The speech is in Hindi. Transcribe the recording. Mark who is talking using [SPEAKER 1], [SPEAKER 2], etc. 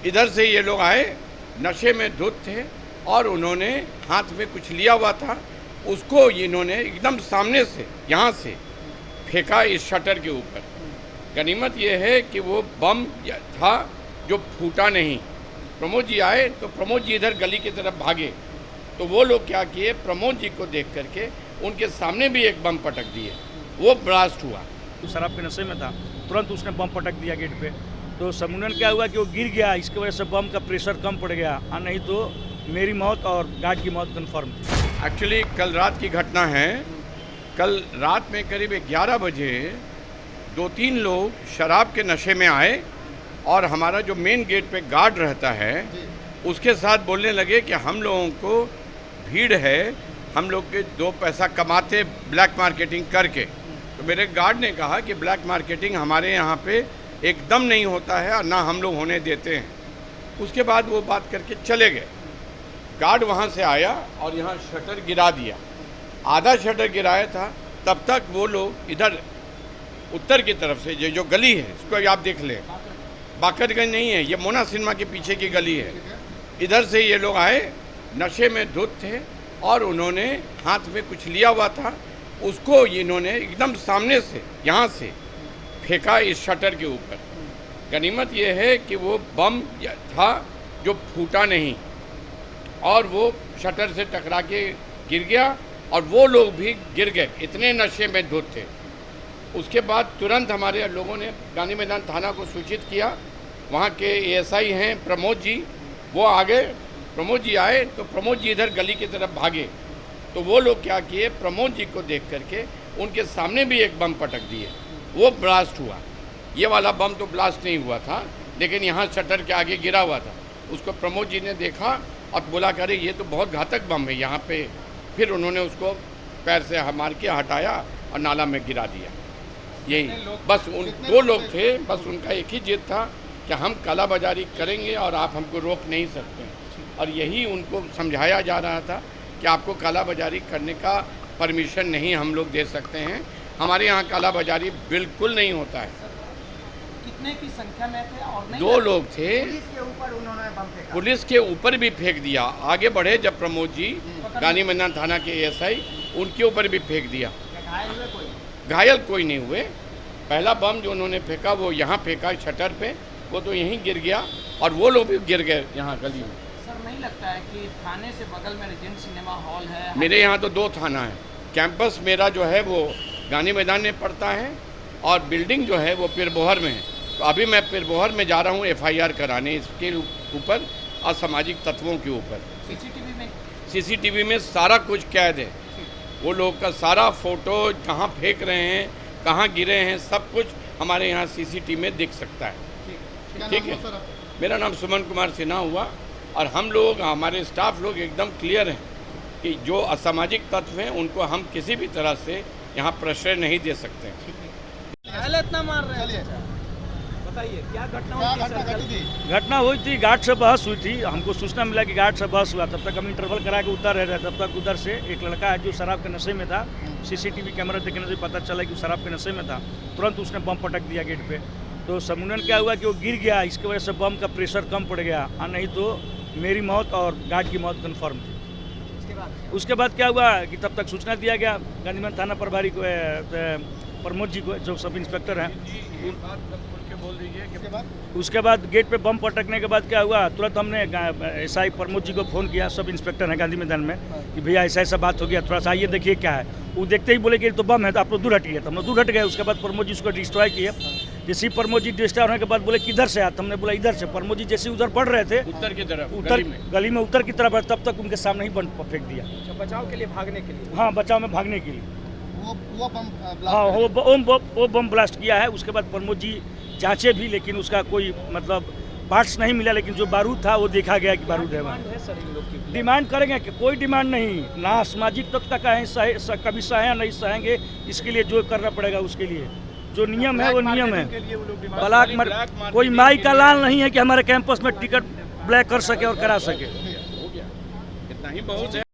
[SPEAKER 1] इधर से ये लोग आए, नशे में धुत थे और उन्होंने हाथ में कुछ लिया हुआ था, उसको इन्होंने एकदम सामने से यहाँ से फेंका इस शटर के ऊपर। गनीमत ये है कि वो बम था जो फूटा नहीं। प्रमोद जी आए तो प्रमोद जी इधर गली की तरफ भागे, तो वो लोग क्या किए, प्रमोद जी को देख करके उनके सामने भी एक बम पटक दिए, वो ब्लास्ट हुआ।
[SPEAKER 2] शराब के नशे में था, तुरंत उसने बम पटक दिया गेट पे, तो समूनन क्या हुआ कि वो गिर गया, इसकी वजह से बम का प्रेशर कम पड़ गया, और नहीं तो मेरी मौत और गार्ड की मौत कन्फर्म थी।
[SPEAKER 1] एक्चुअली कल रात की घटना है। कल रात में करीब 11 बजे 2-3 लोग शराब के नशे में आए और हमारा जो मेन गेट पे गार्ड रहता है उसके साथ बोलने लगे कि हम लोगों को भीड़ है, हम लोग के 2 पैसा कमाते ब्लैक मार्केटिंग करके। तो मेरे गार्ड ने कहा कि ब्लैक मार्केटिंग हमारे यहाँ पे एकदम नहीं होता है और ना हम लोग होने देते हैं। उसके बाद वो बात करके चले गए। गार्ड वहाँ से आया और यहाँ शटर गिरा दिया, आधा शटर गिराया था। तब तक वो लोग इधर उत्तर की तरफ से ये जो गली है इसको आप देख लें, बाकरगंज नहीं है, ये मोना सिनेमा के पीछे की गली है। इधर से ये लोग आए, नशे में धुत थे और उन्होंने हाथ में कुछ लिया हुआ था, उसको इन्होंने एकदम सामने से यहाँ से फेंका इस शटर के ऊपर। गनीमत ये है कि वो बम था जो फूटा नहीं और वो शटर से टकरा के गिर गया और वो लोग भी गिर गए, इतने नशे में धुत थे। उसके बाद तुरंत हमारे लोगों ने गांधी मैदान थाना को सूचित किया। वहाँ के एएसआई हैं प्रमोद जी, वो आ गए। प्रमोद जी आए तो प्रमोद जी इधर गली की तरफ भागे, तो वो लोग क्या किए, प्रमोद जी को देख करके उनके सामने भी एक बम पटक दिए, वो ब्लास्ट हुआ। ये वाला बम तो ब्लास्ट नहीं हुआ था, लेकिन यहाँ शटर के आगे गिरा हुआ था। उसको प्रमोद जी ने देखा और बोला कि अरे ये तो बहुत घातक बम है यहाँ पे। फिर उन्होंने उसको पैर से मार के हटाया और नाला में गिरा दिया। यही बस उन 2 लोग थे, बस उनका एक ही जिद था कि हम कालाबाजारी करेंगे और आप हमको रोक नहीं सकते। और यही उनको समझाया जा रहा था कि आपको कालाबाजारी करने का परमिशन नहीं हम लोग दे सकते हैं, हमारे यहाँ कालाबाजारी बिल्कुल नहीं होता है।
[SPEAKER 3] कितने की संख्या में थे? और नहीं
[SPEAKER 1] 2 लोग थे।
[SPEAKER 3] पुलिस के ऊपर उन्होंने बम फेंका।
[SPEAKER 1] पुलिस के ऊपर भी फेंक दिया। आगे बढ़े जब प्रमोद जी, गांधी मैदान थाना के एएसआई, उनके ऊपर भी फेंक दिया।
[SPEAKER 3] घायल हुए कोई?
[SPEAKER 1] घायल कोई नहीं हुए। पहला बम जो उन्होंने फेंका वो यहाँ फेंका शटर पे, वो तो यहीं गिर गया और वो लोग भी गिर गए यहाँ गली में।
[SPEAKER 3] सर नहीं लगता है कि थाने से बगल में रेजेंट सिनेमा हॉल है?
[SPEAKER 1] मेरे यहाँ तो 2 थाना है। कैंपस मेरा जो है वो गांधी मैदान में पड़ता है और बिल्डिंग जो है वो पिरबोहर में है। तो अभी मैं पिरबोहर में जा रहा हूँ FIR कराने इसके ऊपर, असामाजिक तत्वों के ऊपर। सीसीटीवी में सारा कुछ कैद है, वो लोग का सारा फोटो कहाँ फेंक रहे हैं, कहाँ गिरे हैं, सब कुछ हमारे यहाँ CCTV में दिख सकता है। ठीक है, मेरा नाम सुमन कुमार सिन्हा हुआ और हम लोग, हमारे स्टाफ लोग एकदम क्लियर हैं कि जो असामाजिक तत्व हैं उनको हम किसी भी तरह से यहाँ प्रश्रय नहीं दे सकते।
[SPEAKER 3] इतना मार रहे हैं, बताइए क्या घटना हुई?
[SPEAKER 2] घटना हुई थी, गार्ड से बहस हुई थी। हमको सूचना मिला कि गार्ड से बहस हुआ, तब तक हम इंटरवल करा के उतर रहे थे। तब तक उधर से एक लड़का है जो शराब के नशे में था, CCTV कैमरा देखने से पता चला कि शराब के नशे में था, तुरंत उसने बम पटक दिया गेट पे। तो समूनन क्या हुआ कि वो गिर गया, इसकी वजह से बम का प्रेशर कम पड़ गया, और नहीं तो मेरी मौत और गार्ड की मौत कन्फर्म थी। उसके बाद क्या हुआ कि तब तक सूचना दिया गया गांधी मैदान थाना प्रभारी को, प्रमोद जी को, जो सब इंस्पेक्टर हैं। उसके बाद गेट पे बम पटकने के बाद क्या हुआ, तुरंत हमने SI प्रमोद जी को फ़ोन किया, सब इंस्पेक्टर हैं गांधी मैदान में, कि भैया ऐसा बात हो गया, थोड़ा सा आइए देखिए क्या है। वो देखते ही बोले कि तो बम है, तो आप लोग दूर हटिए। तो हम लोग दूर हट गए। उसके बाद प्रमोद जी उसको डिस्ट्रॉय किए। जैसे ही प्रमोद जी डिस्ट्रॉय होने के बाद बोले किधर से आया, हमने बोला इधर से। प्रमोद जी जैसे उधर बढ़ रहे थे,
[SPEAKER 1] उत्तर की तरफ,
[SPEAKER 2] गली में उत्तर की तरफ, तब तक उनके सामने ही बम फेंक दिया।
[SPEAKER 3] बचाव के लिए, भागने के लिए?
[SPEAKER 2] हाँ, बचाव में भागने के लिए।
[SPEAKER 3] वो बम
[SPEAKER 2] हाँ, वो बम ब्लास्ट किया है। उसके बाद प्रमोद जी जांचे भी, लेकिन उसका कोई मतलब पार्ट्स नहीं मिला, लेकिन जो बारूद था वो देखा गया कि बारूद है। डिमांड करेंगे कि कोई डिमांड नहीं, ना सामाजिक तत्व का कहें, कभी सहे नहीं सहेंगे। इसके लिए जो करना पड़ेगा, उसके लिए जो नियम है वो नियम है। ब्लैक कोई माई का लाल नहीं है कि हमारे कैंपस में टिकट ब्लैक कर सके और करा सके।
[SPEAKER 1] इतना ही बहुत है।